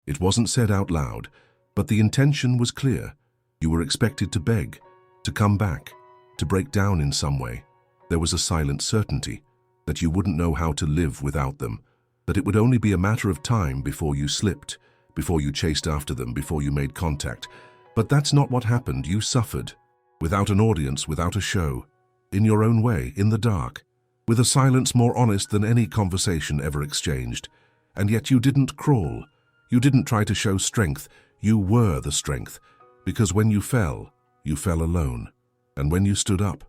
It wasn't said out loud, but the intention was clear. You were expected to beg, to come back, to break down in some way. There was a silent certainty that you wouldn't know how to live without them, that it would only be a matter of time before you slipped, before you chased after them, before you made contact. But that's not what happened. You suffered, without an audience, without a show, in your own way, in the dark, with a silence more honest than any conversation ever exchanged. And yet you didn't crawl. You didn't try to show strength. You were the strength, because when you fell alone. And when you stood up,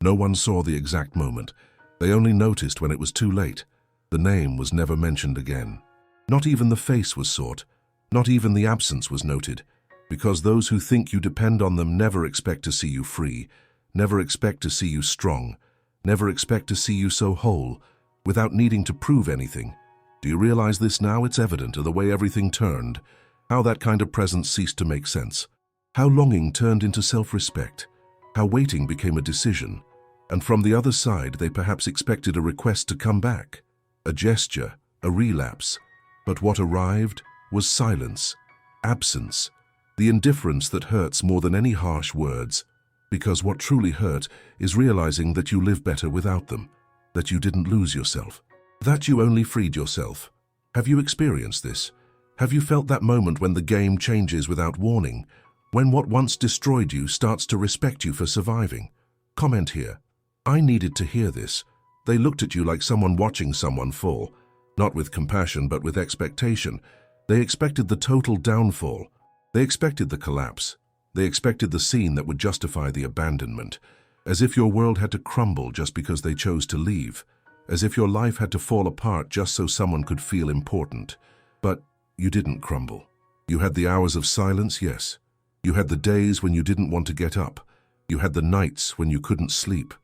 no one saw the exact moment. They only noticed when it was too late. The name was never mentioned again. Not even the face was sought. Not even the absence was noted, because those who think you depend on them never expect to see you free, never expect to see you strong, never expect to see you so whole, without needing to prove anything. Do you realize this now? It's evident in the way everything turned, how that kind of presence ceased to make sense, how longing turned into self-respect, how waiting became a decision, and from the other side they perhaps expected a request to come back, a gesture, a relapse. But what arrived was silence, absence, the indifference that hurts more than any harsh words, because what truly hurt is realizing that you live better without them, that you didn't lose yourself, that you only freed yourself. Have you experienced this? Have you felt that moment when the game changes without warning, when what once destroyed you starts to respect you for surviving? Comment here. I needed to hear this. They looked at you like someone watching someone fall, not with compassion but with expectation. They expected the total downfall. They expected the collapse. They expected the scene that would justify the abandonment, as if your world had to crumble just because they chose to leave, as if your life had to fall apart just so someone could feel important. But you didn't crumble. You had the hours of silence, yes. You had the days when you didn't want to get up. You had the nights when you couldn't sleep.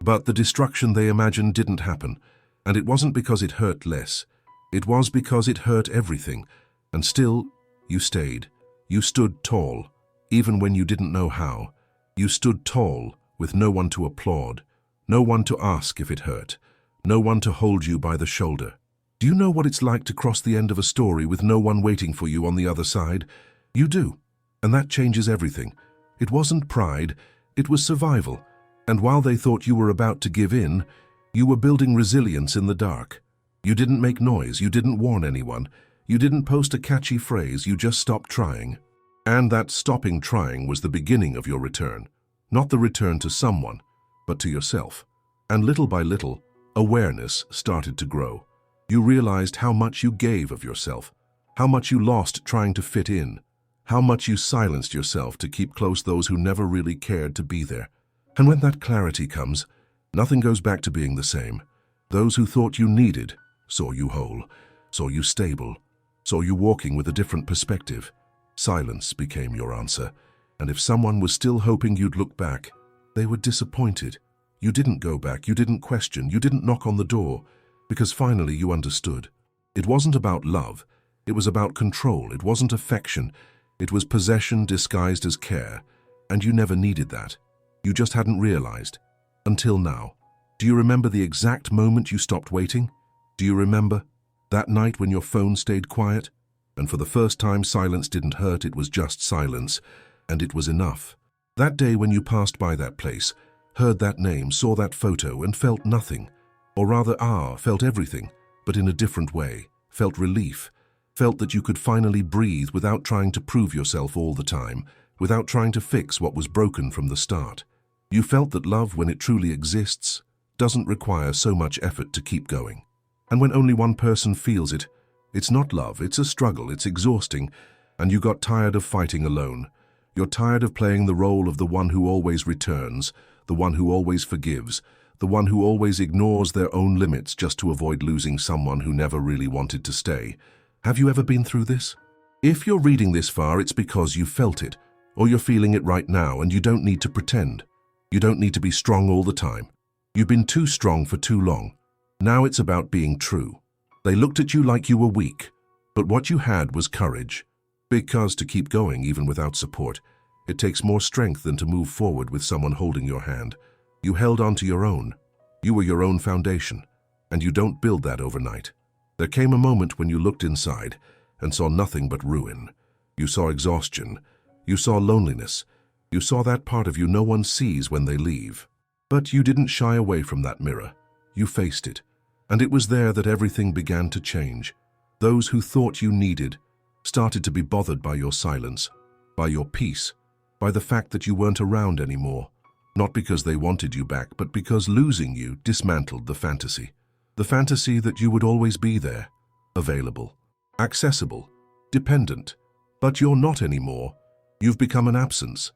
But the destruction they imagined didn't happen, and it wasn't because it hurt less. It was because it hurt everything. And still, you stayed. You stood tall, even when you didn't know how. You stood tall, with no one to applaud, no one to ask if it hurt, no one to hold you by the shoulder. Do you know what it's like to cross the end of a story with no one waiting for you on the other side? You do, and that changes everything. It wasn't pride, it was survival. And while they thought you were about to give in, you were building resilience in the dark. You didn't make noise, you didn't warn anyone. You didn't post a catchy phrase, you just stopped trying. And that stopping trying was the beginning of your return. Not the return to someone, but to yourself. And little by little, awareness started to grow. You realized how much you gave of yourself, how much you lost trying to fit in, how much you silenced yourself to keep close those who never really cared to be there. And when that clarity comes, nothing goes back to being the same. Those who thought you needed saw you whole, saw you stable, saw you walking with a different perspective. Silence became your answer, and if someone was still hoping you'd look back, they were disappointed. You didn't go back, you didn't question, you didn't knock on the door, because finally you understood. It wasn't about love, it was about control, it wasn't affection, it was possession disguised as care, and you never needed that. You just hadn't realized. Until now. Do you remember the exact moment you stopped waiting? Do you remember that night when your phone stayed quiet? And for the first time, silence didn't hurt, it was just silence, and it was enough. That day when you passed by that place, heard that name, saw that photo, and felt nothing. Or rather, felt everything, but in a different way. Felt relief. Felt that you could finally breathe without trying to prove yourself all the time, without trying to fix what was broken from the start. You felt that love, when it truly exists, doesn't require so much effort to keep going. And when only one person feels it, it's not love, it's a struggle, it's exhausting, and you got tired of fighting alone. You're tired of playing the role of the one who always returns, the one who always forgives, the one who always ignores their own limits just to avoid losing someone who never really wanted to stay. Have you ever been through this? If you're reading this far, it's because you felt it, or you're feeling it right now, and you don't need to pretend. You don't need to be strong all the time. You've been too strong for too long. Now it's about being true. They looked at you like you were weak, but what you had was courage. Because to keep going even without support, it takes more strength than to move forward with someone holding your hand. You held on to your own. You were your own foundation, and you don't build that overnight. There came a moment when you looked inside, and saw nothing but ruin. You saw exhaustion. You saw loneliness. You saw that part of you no one sees when they leave. But you didn't shy away from that mirror. You faced it. And it was there that everything began to change. Those who thought you needed started to be bothered by your silence, by your peace, by the fact that you weren't around anymore. Not because they wanted you back, but because losing you dismantled the fantasy. The fantasy that you would always be there, available, accessible, dependent. But you're not anymore. You've become an absence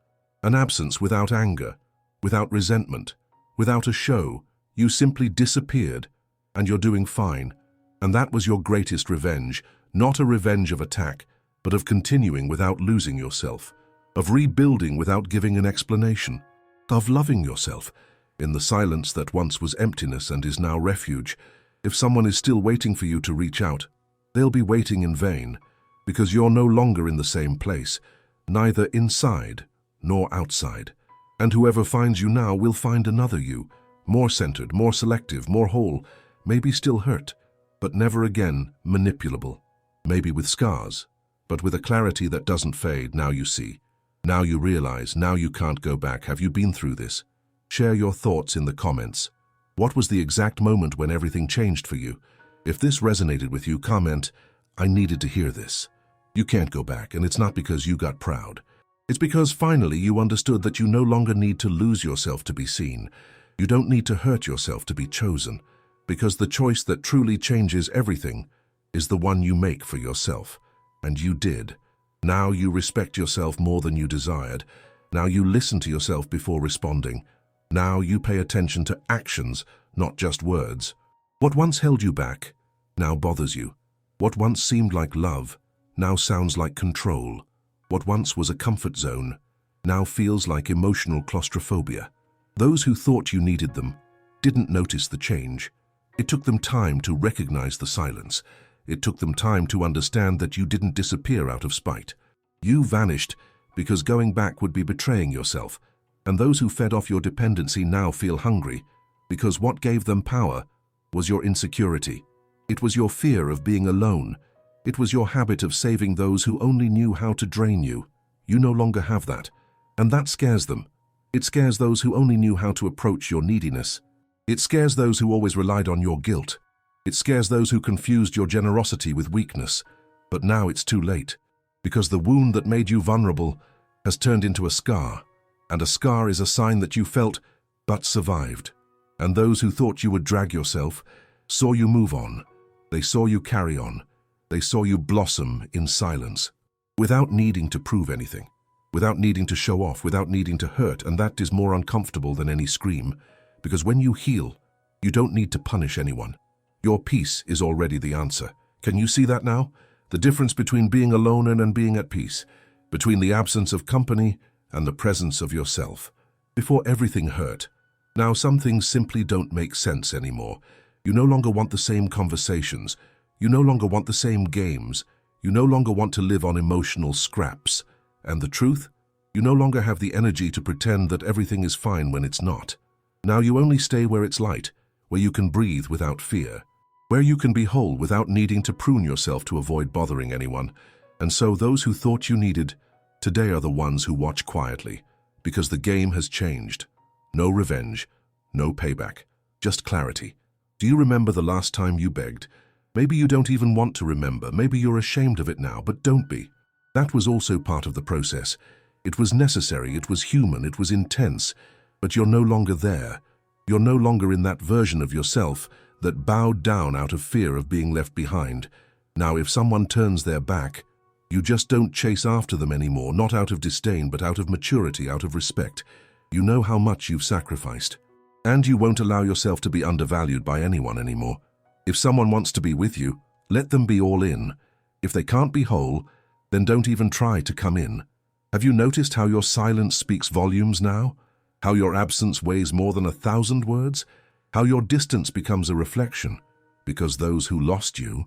without anger, without resentment, without a show. You simply disappeared, and you're doing fine. And that was your greatest revenge, not a revenge of attack, but of continuing without losing yourself, of rebuilding without giving an explanation, of loving yourself in the silence that once was emptiness and is now refuge. If someone is still waiting for you to reach out, they'll be waiting in vain, because you're no longer in the same place, neither inside nor outside. And whoever finds you now will find another you, more centered, more selective, more whole, maybe still hurt, but never again manipulable. Maybe with scars, but with a clarity that doesn't fade. Now you see. Now you realize. Now you can't go back. Have you been through this? Share your thoughts in the comments. What was the exact moment when everything changed for you? If this resonated with you, comment, "I needed to hear this." You can't go back, and it's not because you got proud. It's because finally you understood that you no longer need to lose yourself to be seen. You don't need to hurt yourself to be chosen, because the choice that truly changes everything is the one you make for yourself. And you did. Now you respect yourself more than you desired. Now you listen to yourself before responding. Now you pay attention to actions, not just words. What once held you back now bothers you. What once seemed like love now sounds like control. What once was a comfort zone now feels like emotional claustrophobia. Those who thought you needed them didn't notice the change. It took them time to recognize the silence. It took them time to understand that you didn't disappear out of spite. You vanished because going back would be betraying yourself. And those who fed off your dependency now feel hungry because what gave them power was your insecurity. It was your fear of being alone. It was your habit of saving those who only knew how to drain you. You no longer have that. And that scares them. It scares those who only knew how to approach your neediness. It scares those who always relied on your guilt. It scares those who confused your generosity with weakness. But now it's too late, because the wound that made you vulnerable has turned into a scar, and a scar is a sign that you felt but survived. And those who thought you would drag yourself saw you move on. They saw you carry on. They saw you blossom in silence, without needing to prove anything, without needing to show off, without needing to hurt, and that is more uncomfortable than any scream, because when you heal, you don't need to punish anyone. Your peace is already the answer. Can you see that now? The difference between being alone and being at peace, between the absence of company and the presence of yourself. Before everything hurt. Now some things simply don't make sense anymore. You no longer want the same conversations. You no longer want the same games. You no longer want to live on emotional scraps. And the truth? You no longer have the energy to pretend that everything is fine when it's not. Now you only stay where it's light, where you can breathe without fear, where you can be whole without needing to prune yourself to avoid bothering anyone. And so those who thought you needed, today are the ones who watch quietly, because the game has changed. No revenge, no payback, just clarity. Do you remember the last time you begged? Maybe you don't even want to remember. Maybe you're ashamed of it now, but don't be. That was also part of the process. It was necessary, it was human, it was intense, but you're no longer there. You're no longer in that version of yourself that bowed down out of fear of being left behind. Now, if someone turns their back, you just don't chase after them anymore, not out of disdain, but out of maturity, out of respect. You know how much you've sacrificed. And you won't allow yourself to be undervalued by anyone anymore. If someone wants to be with you, let them be all in. If they can't be whole, then don't even try to come in. Have you noticed how your silence speaks volumes now? How your absence weighs more than 1,000 words? How your distance becomes a reflection, because those who lost you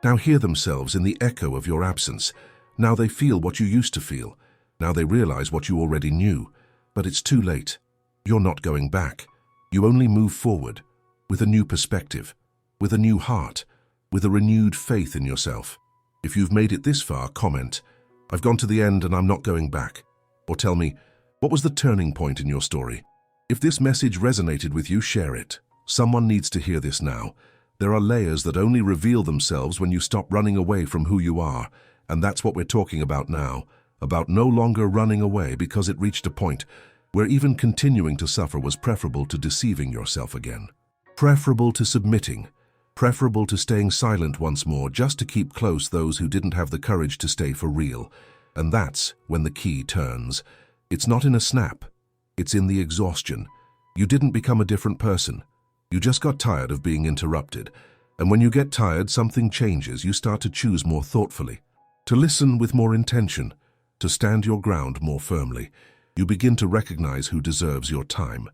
now hear themselves in the echo of your absence. Now they feel what you used to feel. Now they realize what you already knew. But it's too late. You're not going back. You only move forward, with a new perspective, with a new heart, with a renewed faith in yourself. If you've made it this far, comment, "I've gone to the end and I'm not going back." Or tell me, what was the turning point in your story? If this message resonated with you, share it. Someone needs to hear this now. There are layers that only reveal themselves when you stop running away from who you are. And that's what we're talking about now, about no longer running away because it reached a point where even continuing to suffer was preferable to deceiving yourself again. Preferable to submitting. Preferable to staying silent once more just to keep close those who didn't have the courage to stay for real. And that's when the key turns. It's not in a snap. It's in the exhaustion. You didn't become a different person. You just got tired of being interrupted. And when you get tired, something changes. You start to choose more thoughtfully, to listen with more intention, to stand your ground more firmly. You begin to recognize who deserves your time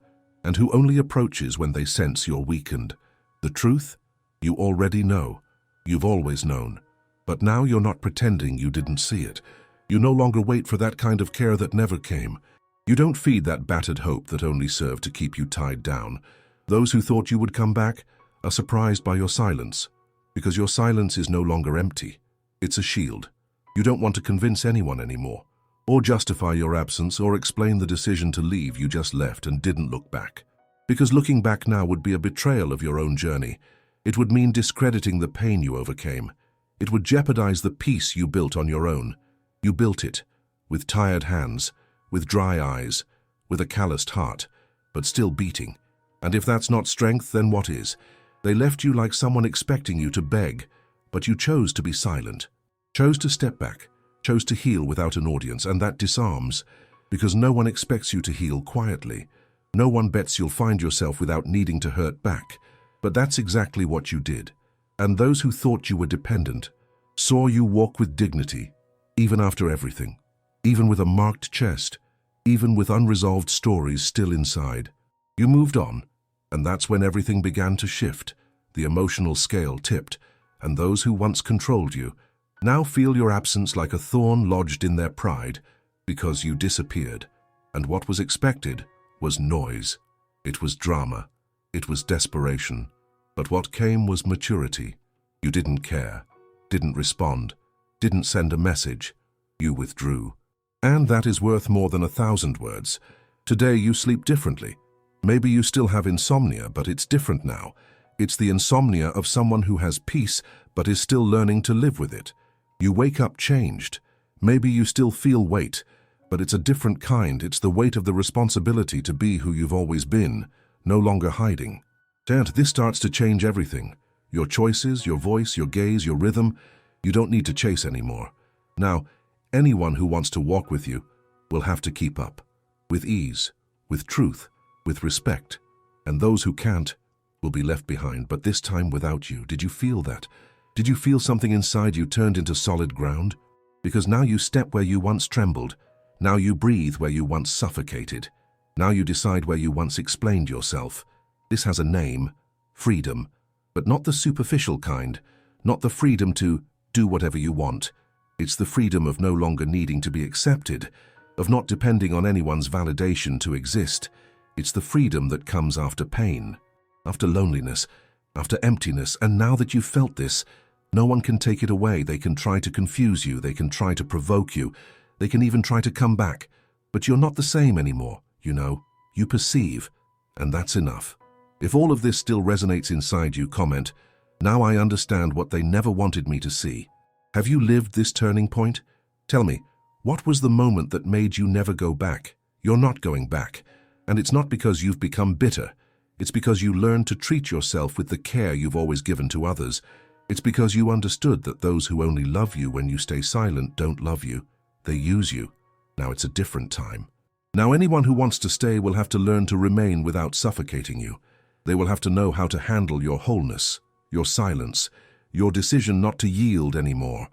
and who only approaches when they sense you're weakened. The truth? You already know. You've always known. But now you're not pretending you didn't see it. You no longer wait for that kind of care that never came. You don't feed that battered hope that only served to keep you tied down. Those who thought you would come back are surprised by your silence, because your silence is no longer empty. It's a shield. You don't want to convince anyone anymore, or justify your absence, or explain the decision to leave. You just left and didn't look back. Because looking back now would be a betrayal of your own journey. It would mean discrediting the pain you overcame. It would jeopardize the peace you built on your own. You built it, with tired hands, with dry eyes, with a calloused heart, but still beating. And if that's not strength, then what is? They left you like someone expecting you to beg, but you chose to be silent, chose to step back, chose to heal without an audience, and that disarms, because no one expects you to heal quietly. No one bets you'll find yourself without needing to hurt back. But that's exactly what you did. And those who thought you were dependent saw you walk with dignity, even after everything, even with a marked chest, even with unresolved stories still inside. You moved on, and that's when everything began to shift. The emotional scale tipped, and those who once controlled you now feel your absence like a thorn lodged in their pride, because you disappeared. And what was expected was noise. It was drama. It was desperation. But what came was maturity. You didn't care, didn't respond, didn't send a message. You withdrew. And that is worth more than 1,000 words. Today you sleep differently. Maybe you still have insomnia, but it's different now. It's the insomnia of someone who has peace, but is still learning to live with it. You wake up changed. Maybe you still feel weight, but it's a different kind. It's the weight of the responsibility to be who you've always been, no longer hiding. And this starts to change everything. Your choices, your voice, your gaze, your rhythm. You don't need to chase anymore. Now, anyone who wants to walk with you will have to keep up, with ease, with truth, with respect. And those who can't will be left behind, but this time without you. Did you feel that? Did you feel something inside you turned into solid ground? Because now you step where you once trembled. Now you breathe where you once suffocated. Now you decide where you once explained yourself. This has a name, freedom, but not the superficial kind, not the freedom to do whatever you want. It's the freedom of no longer needing to be accepted, of not depending on anyone's validation to exist. It's the freedom that comes after pain, after loneliness, after emptiness. And now that you've felt this, no one can take it away. They can try to confuse you, they can try to provoke you, they can even try to come back. But you're not the same anymore, you know. You perceive, and that's enough. If all of this still resonates inside you, comment, "Now I understand what they never wanted me to see." Have you lived this turning point? Tell me, what was the moment that made you never go back? You're not going back. And it's not because you've become bitter. It's because you learned to treat yourself with the care you've always given to others. It's because you understood that those who only love you when you stay silent don't love you. They use you. Now it's a different time. Now anyone who wants to stay will have to learn to remain without suffocating you. They will have to know how to handle your wholeness, your silence, your decision not to yield anymore.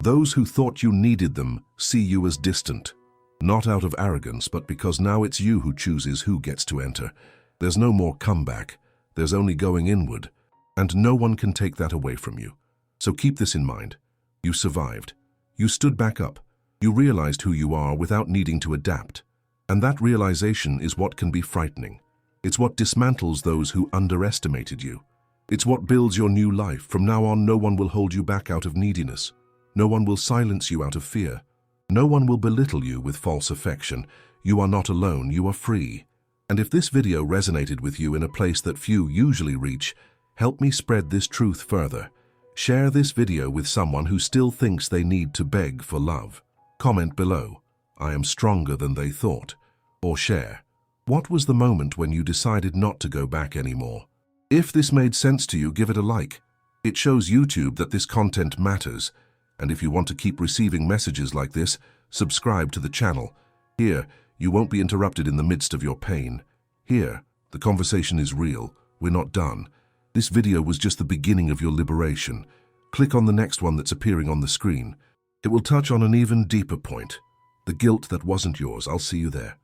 Those who thought you needed them see you as distant, not out of arrogance, but because now it's you who chooses who gets to enter. There's no more comeback. There's only going inward, and no one can take that away from you. So keep this in mind. You survived. You stood back up. You realized who you are without needing to adapt. And that realization is what can be frightening. It's what dismantles those who underestimated you. It's what builds your new life. From now on, no one will hold you back out of neediness. No one will silence you out of fear. No one will belittle you with false affection. You are not alone, you are free. And if this video resonated with you in a place that few usually reach, help me spread this truth further. Share this video with someone who still thinks they need to beg for love. Comment below, "I am stronger than they thought." Or share, "What was the moment when you decided not to go back anymore?" If this made sense to you, give it a like. It shows YouTube that this content matters. And if you want to keep receiving messages like this, subscribe to the channel. Here, you won't be interrupted in the midst of your pain. Here, the conversation is real. We're not done. This video was just the beginning of your liberation. Click on the next one that's appearing on the screen. It will touch on an even deeper point, the guilt that wasn't yours. I'll see you there.